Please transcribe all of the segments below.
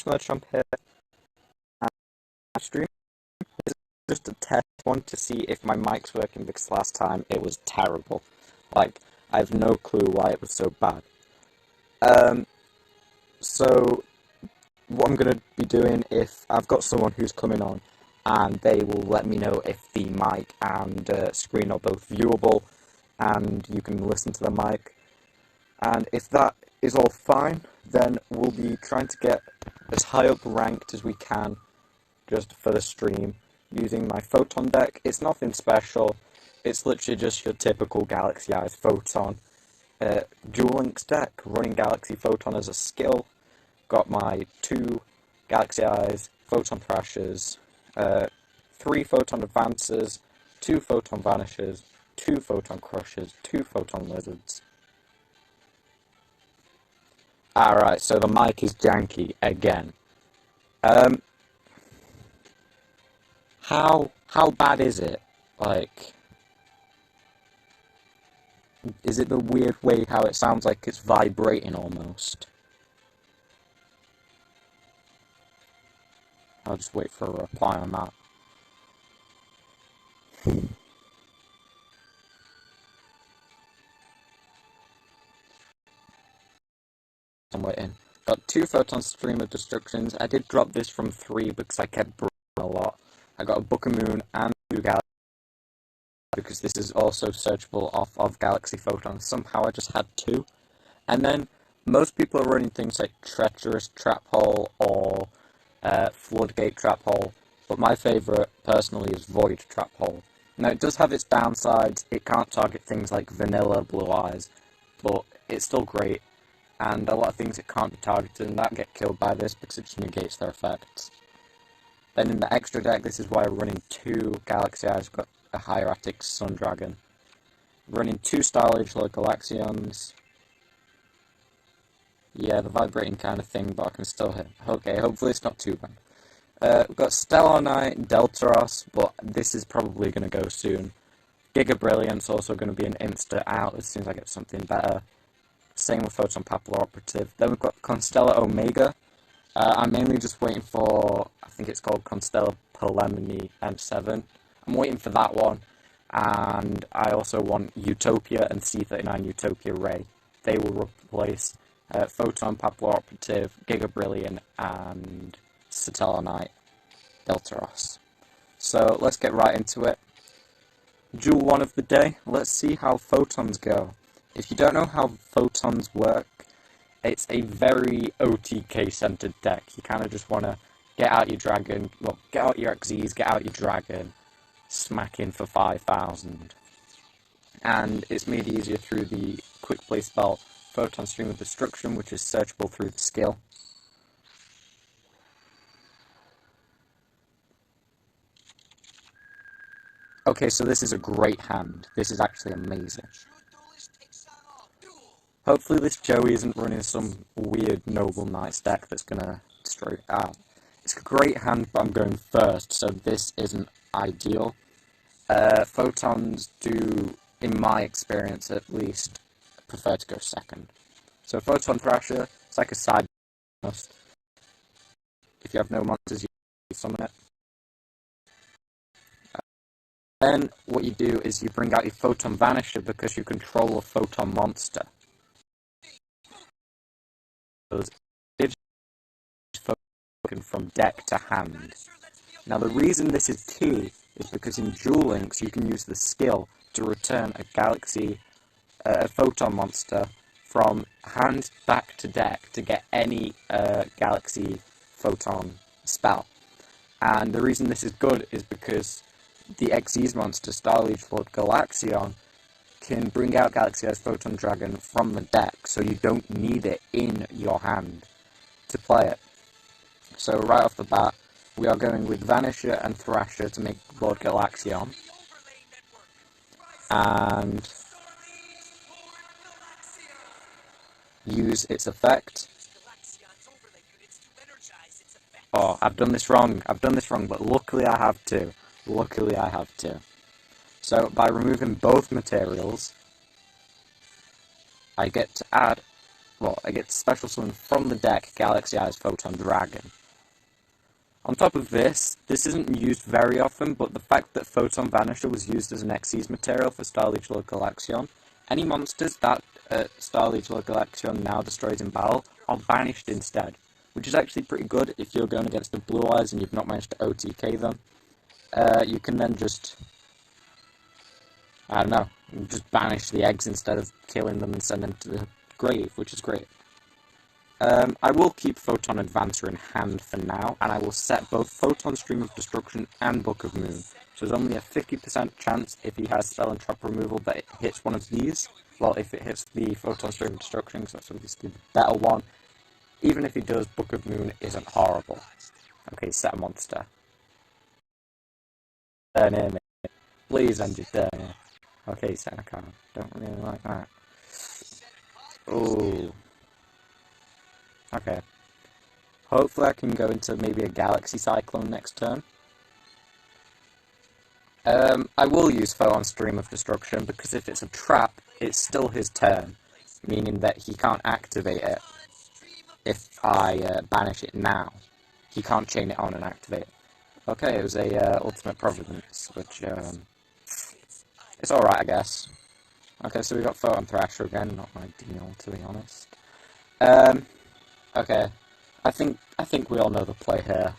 much I'm here and stream. This is just a test one to see if my mic's working because last time it was terrible. Like, I have no clue why it was so bad. So what I'm going to be doing, if I've got someone who's coming on and they will let me know if the mic and screen are both viewable and you can listen to the mic, and if that is all fine, then we'll be trying to get as high up ranked as we can just for the stream using my Photon deck. It's nothing special, it's literally just your typical Galaxy Eyes Photon Duel Links deck, running Galaxy Photon as a skill. Got my 2 Galaxy Eyes, Photon Thrashers, 3 Photon Advances, 2 Photon Vanishes, 2 Photon Crushers, 2 Photon Lizards. Alright, so the mic is janky again. How bad is it? Like, is it the weird way how it sounds like it's vibrating almost? I'll just wait for a reply on that. I'm waiting. Got 2 Photon Stream of Destructions. I did drop this from 3 because I kept breaking a lot. I got a Book of Moon and 2 Galaxy because this is also searchable off of Galaxy Photon. Somehow I just had 2. And then most people are running things like Treacherous Trap Hole or Floodgate Trap Hole, but my favourite personally is Void Trap Hole. Now it does have its downsides. It can't target things like Vanilla Blue Eyes, but it's still great. And a lot of things that can't be targeted and that get killed by this because it just negates their effects. Then in the extra deck, this is why I'm running 2 Galaxy Eyes, got a Hieratic Sun Dragon. Running 2 Starlight Lord Galaxions. Yeah, the vibrating kind of thing, but I can still hit. Okay, hopefully it's not too bad. We've got Stellar Knight, Deltaros, but this is probably going to go soon. Giga Brilliant's also going to be an insta out as soon as I get something better. Same with Photon Papillon Operative. Then we've got Constellar Omega. I'm mainly just waiting for, I think it's called Constellar Polemony M7. I'm waiting for that one. And I also want Utopia and C39 Utopia Ray. They will replace Photon Papillon Operative, Giga Brilliant, and Stellar Knight Deltaros. So let's get right into it. Duel 1 of the day. Let's see how Photons go. If you don't know how Photons work, it's a very OTK-centered deck. You kind of just want to get out your dragon, well, get out your XZs, get out your dragon, smack in for 5,000. And it's made easier through the quick play spell Photon Stream of Destruction, which is searchable through the skill. Okay, so this is a great hand. This is actually amazing. Hopefully this Joey isn't running some weird Noble Knights deck that's gonna destroy it out. It's a great hand, but I'm going first, so this isn't ideal. Photons do, in my experience at least, prefer to go second. So Photon Thrasher, it's like a side bonus. If you have no monsters, you summon it. Then what you do is you bring out your Photon Vanisher because you control a Photon monster. Gives Photon from deck to hand. Now the reason this is key is because in Duel Links you can use the skill to return a Galaxy Photon monster from hand back to deck to get any Galaxy Photon spell. And the reason this is good is because the Xyz monster, Starlight Lord Galaxion, can bring out Galaxy Eyes Photon Dragon from the deck, so you don't need it in your hand to play it. So right off the bat, we are going with Vanisher and Thrasher to make Lord Galaxion. And use its effect. Oh, I've done this wrong, but luckily I have to. So, by removing both materials, I get to add well, I get special summon from the deck Galaxy Eyes Photon Dragon. On top of this isn't used very often, but the fact that Photon Vanisher was used as an Xyz material for Star Legion Local Action, any monsters that Star Legion Local Action now destroys in battle are banished instead, which is actually pretty good if you're going against the Blue Eyes and you've not managed to OTK them. You can then just, I don't know, just banish the eggs instead of killing them and send them to the grave, which is great. I will keep Photon Advancer in hand for now, and I will set both Photon Stream of Destruction and Book of Moon. So there's only a 50% chance if he has Spell and Trap Removal that it hits one of these. Well, if it hits the Photon Stream of Destruction, because that's obviously the better one. Even if he does, Book of Moon isn't horrible. Okay, set a monster. Turn in. Please end your turn. Okay, set a card. Don't really like that. Ooh. Okay. Hopefully I can go into maybe a Galaxy Cyclone next turn. I will use Photon Stream of Destruction, because if it's a trap, it's still his turn, meaning that he can't activate it if I banish it now. He can't chain it on and activate it. Okay, it was a Ultimate Providence, which, it's alright, I guess. Okay, so we got Photon Thrasher again, not ideal, to be honest. Okay, I think we all know the play here.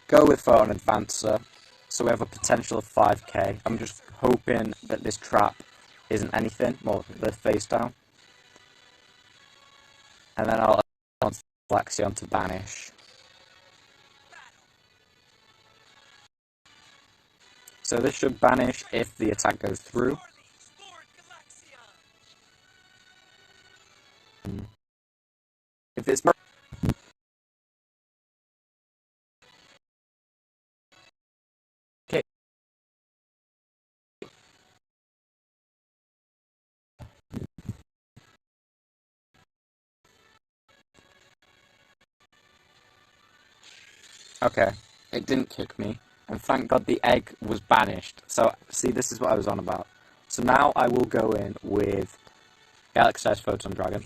Go with Photon Advancer, so we have a potential of 5k. I'm just hoping that this trap isn't anything, well, the face down. And then I'll want Flaxion to banish. So this should banish if the attack goes through. If it's okay. Okay, it didn't kick me, and thank God the egg was banished. So, see, this is what I was on about. So now I will go in with Galaxy Eyes Photon Dragon.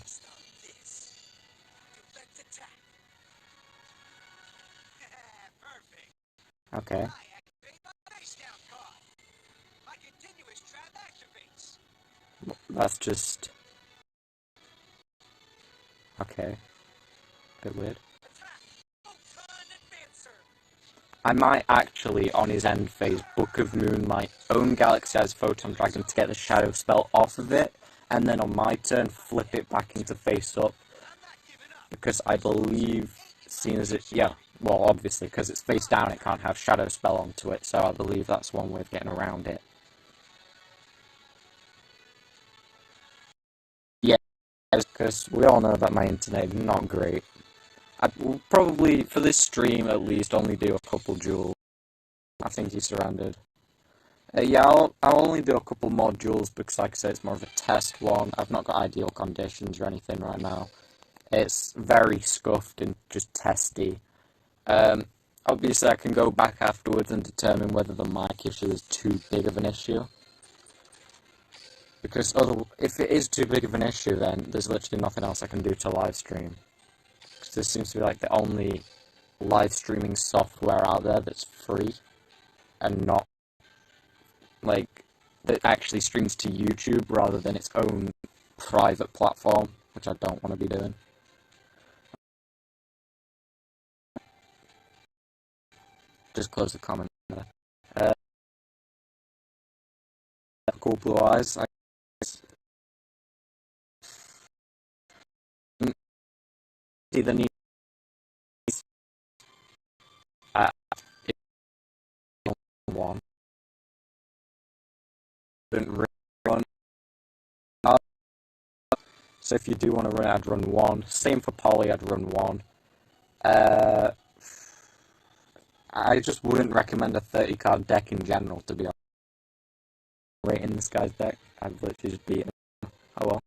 Okay. That's just... okay. Bit weird. I might actually, on his end phase, Book of Moon my own Galaxy Eyes Photon Dragon to get the Shadow spell off of it, and then on my turn flip it back into face up. Because I believe, seeing as it, yeah, well obviously, because it's face down it can't have Shadow spell onto it, so I believe that's one way of getting around it. Yeah, because we all know that my internet is not great. I will probably, for this stream at least, only do a couple duels. I think he's surrounded. Yeah, I'll only do a couple more duels because, like I said, it's more of a test one. I've not got ideal conditions or anything right now. It's very scuffed and just testy. Obviously, I can go back afterwards and determine whether the mic issue is too big of an issue. Because if it is too big of an issue, then there's literally nothing else I can do to live stream. Because this seems to be like the only live streaming software out there that's free and not like that actually streams to YouTube rather than its own private platform, which I don't want to be doing. Just close the comment there. Cool blue eyes. I see the need. Uh, one. Run. So if you do want to run, I'd run one. Same for Poly, I'd run one. I just wouldn't recommend a 30 card deck in general, to be honest. Wait in this guy's deck, I'd literally just beat him. Oh well.